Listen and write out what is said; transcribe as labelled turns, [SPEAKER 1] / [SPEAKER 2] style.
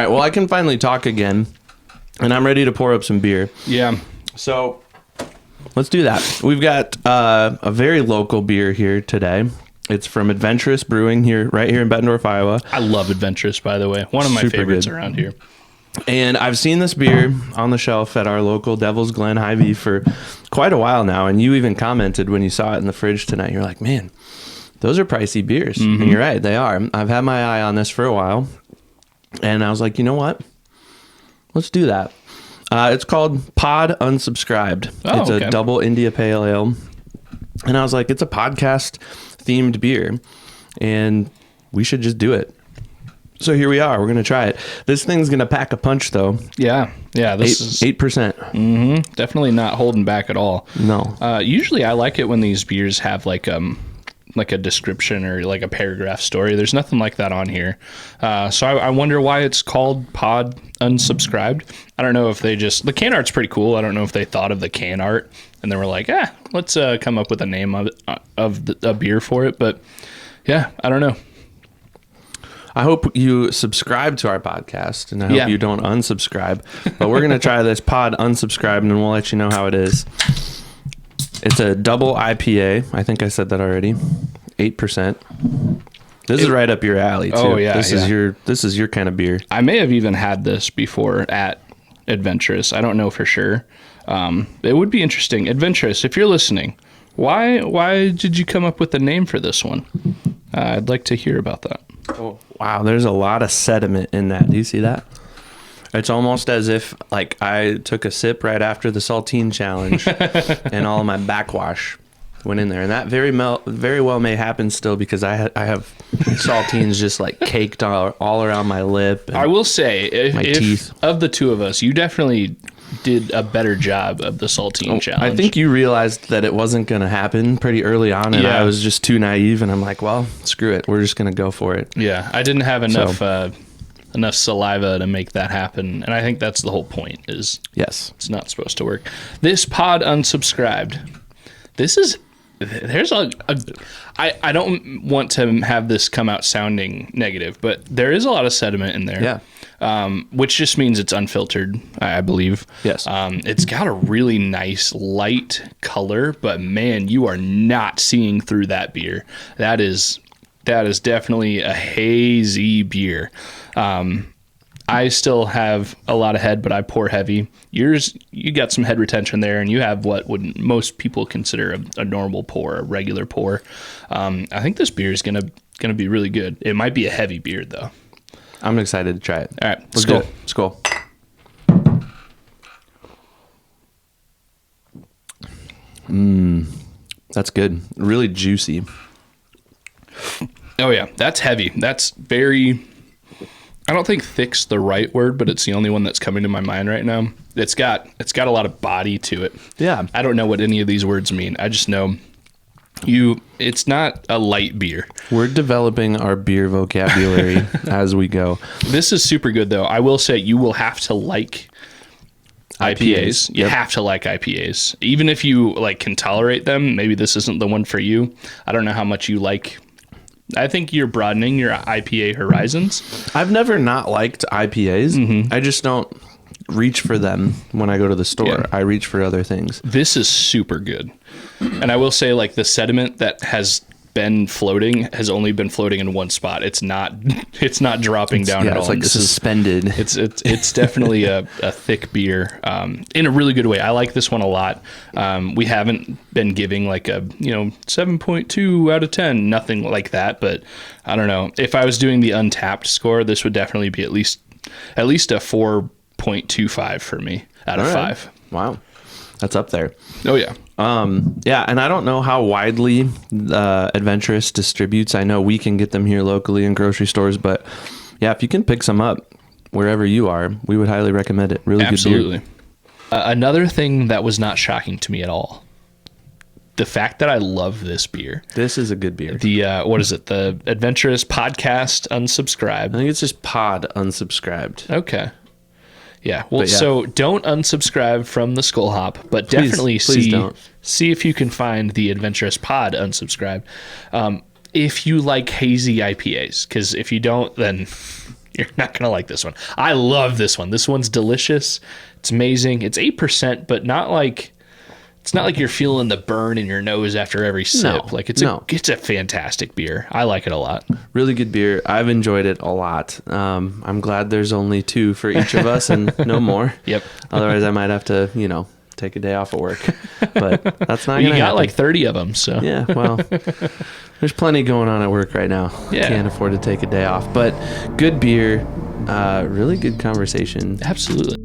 [SPEAKER 1] right. Well, I can finally talk again, and I'm ready to pour up some beer.
[SPEAKER 2] Yeah.
[SPEAKER 1] So let's do that. We've got a very local beer here today. It's from Adventurous Brewing right here in Bettendorf, Iowa.
[SPEAKER 2] I love Adventurous, by the way. One of my
[SPEAKER 1] Super
[SPEAKER 2] favorites
[SPEAKER 1] good.
[SPEAKER 2] around here.
[SPEAKER 1] And I've seen this beer on the shelf at our local Devil's Glen Hy-Vee for quite a while now. And you even commented when you saw it in the fridge tonight. You're like, man, those are pricey beers. And you're right, they are. I've had my eye on this for a while. And I was like, you know what? Let's do that. It's called Pod Unsubscribed. It's a double India Pale Ale. And I was like, it's a podcast themed beer. And we should just do it. So here we are. We're going to try it. This thing's going to pack a punch, though.
[SPEAKER 2] Yeah. This is
[SPEAKER 1] 8%.
[SPEAKER 2] Definitely not holding back at all.
[SPEAKER 1] No.
[SPEAKER 2] Usually I like it when these beers have like a description or like a paragraph story. There's nothing like that on here. So I wonder why it's called Pod Unsubscribed. I don't know if the can art's pretty cool. I don't know if they thought of the can art and they were like, let's come up with a name of a beer for it. But yeah, I don't know.
[SPEAKER 1] I hope you subscribe to our podcast, and I hope you don't unsubscribe. But we're going to try this Pod Unsubscribed, and we'll let you know how it is. It's a double IPA. I think I said that already. 8%. This is right up your alley, too.
[SPEAKER 2] Oh, yeah.
[SPEAKER 1] This is your kind of beer.
[SPEAKER 2] I may have even had this before at Adventurous. I don't know for sure. It would be interesting. Adventurous, if you're listening, why did you come up with the name for this one? I'd like to hear about that.
[SPEAKER 1] Oh, wow, there's a lot of sediment in that. Do you see that? It's almost as if like I took a sip right after the saltine challenge and all of my backwash went in there. And that very well may happen still because I have saltines just like caked all around my lip.
[SPEAKER 2] I will say, if
[SPEAKER 1] teeth.
[SPEAKER 2] Of the two of us, you definitely did a better job of the saltine challenge.
[SPEAKER 1] I think you realized that it wasn't going to happen pretty early on, and I was just too naive, and I'm like, well, screw it. We're just going to go for it.
[SPEAKER 2] Yeah, I didn't have enough enough saliva to make that happen, and I think that's the whole point is it's not supposed to work. This Pod Unsubscribed. I don't want to have this come out sounding negative, but there is a lot of sediment in there.
[SPEAKER 1] Yeah.
[SPEAKER 2] Which just means it's unfiltered, I believe.
[SPEAKER 1] Yes.
[SPEAKER 2] It's got a really nice light color, but man, you are not seeing through that beer. That is definitely a hazy beer. I still have a lot of head, but I pour heavy. You got some head retention there, and you have what would most people consider a normal pour, a regular pour. I think this beer is gonna be really good. It might be a heavy beer though.
[SPEAKER 1] I'm excited to try it.
[SPEAKER 2] All right,
[SPEAKER 1] let's go. Skol. That's good. Really juicy.
[SPEAKER 2] Oh yeah, that's heavy. That's very. I don't think thick's the right word, but it's the only one that's coming to my mind right now. It's got a lot of body to it.
[SPEAKER 1] Yeah.
[SPEAKER 2] I don't know what any of these words mean. I just know it's not a light beer.
[SPEAKER 1] We're developing our beer vocabulary as we go.
[SPEAKER 2] This is super good though. I will say you will have to like IPAs. You have to like IPAs. Even if you can tolerate them, maybe this isn't the one for you. I don't know how much you like. I think you're broadening your IPA horizons.
[SPEAKER 1] I've never not liked IPAs. I just don't reach for them when I go to the store. Yeah. I reach for other things.
[SPEAKER 2] This is super good. And I will say the sediment that has been floating has only been floating in one spot. It's not dropping down at all.
[SPEAKER 1] It's like suspended.
[SPEAKER 2] It's definitely a thick beer in a really good way. I like this one a lot. We haven't been giving a 7.2 out of 10, nothing like that. But I don't know. If I was doing the Untapped score, this would definitely be at least a 4.25 for me out of 5.
[SPEAKER 1] Wow, that's up there.
[SPEAKER 2] Oh yeah.
[SPEAKER 1] Yeah, and I don't know how widely Adventurous distributes. I know we can get them here locally in grocery stores, but yeah, if you can pick some up wherever you are, we would highly recommend it. Really
[SPEAKER 2] Absolutely.
[SPEAKER 1] good beer.
[SPEAKER 2] Another thing that was not shocking to me at all, the fact that I love this beer.
[SPEAKER 1] This is a good beer.
[SPEAKER 2] The what is it? The Adventurous Podcast Unsubscribed.
[SPEAKER 1] I think it's just Pod Unsubscribed.
[SPEAKER 2] Okay. Yeah. Well, so don't unsubscribe from the Skol Hop, but definitely see if you can find the Adventurous Pod Unsubscribed. If you like hazy IPAs, because if you don't, then You're not going to like this one. I love this one. This one's delicious. It's amazing. It's 8%, but not like... It's not like you're feeling the burn in your nose after every sip.
[SPEAKER 1] No,
[SPEAKER 2] It's a fantastic beer. I like it a lot.
[SPEAKER 1] Really good beer. I've enjoyed it a lot. I'm glad there's only 2 for each of us and no more.
[SPEAKER 2] Yep.
[SPEAKER 1] Otherwise, I might have to, take a day off of work. But that's not.
[SPEAKER 2] You
[SPEAKER 1] gonna
[SPEAKER 2] got
[SPEAKER 1] happen.
[SPEAKER 2] like 30 of them, so
[SPEAKER 1] Yeah. Well, there's plenty going on at work right now.
[SPEAKER 2] Yeah.
[SPEAKER 1] Can't afford to take a day off. But good beer. Really good conversation.
[SPEAKER 2] absolutely.